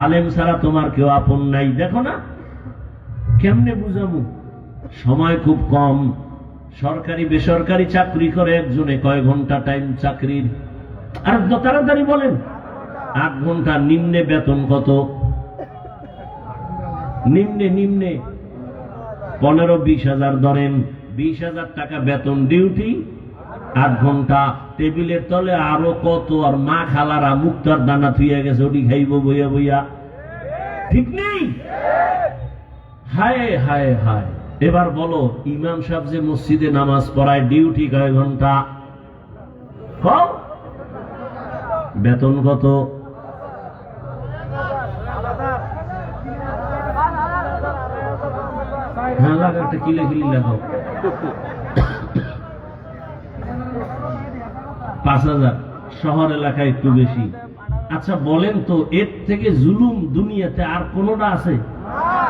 আলেম ছাড়া তোমার কেউ আপন নাই। দেখো না কেমনে বুঝামু, সময় খুব কম। সরকারি বেসরকারি চাকরি করে একজনে, কয় ঘন্টা টাইম চাকরির? আর তাড়াতাড়ি বলেন। 8 ঘন্টা। নিম্নে বেতন কত? নিম্নে 15-20 হাজার ধরেন, 20,000 টাকা বেতন, ডিউটি 8 ঘন্টা। টেবিলের তলে আরো কত, আর মা খালারা মুক্তার দানা থুইয়া গেছে, ওটি খাইব বইয়া বইয়া, ঠিক নেই? হায় হায় হায়। এবার বলো, ইমাম সাহেব যে মসজিদে নামাজ পড়ায়, ডিউটি কয় ঘন্টা? কম। বেতন কত? হ্যাঁ লাগা, একটা কিলে কিলি লাগাও। 5,000। শহর এলাকায় একটু বেশি। আচ্ছা বলেন তো, এর থেকে জুলুম দুনিয়াতে আর কোনটা আছে?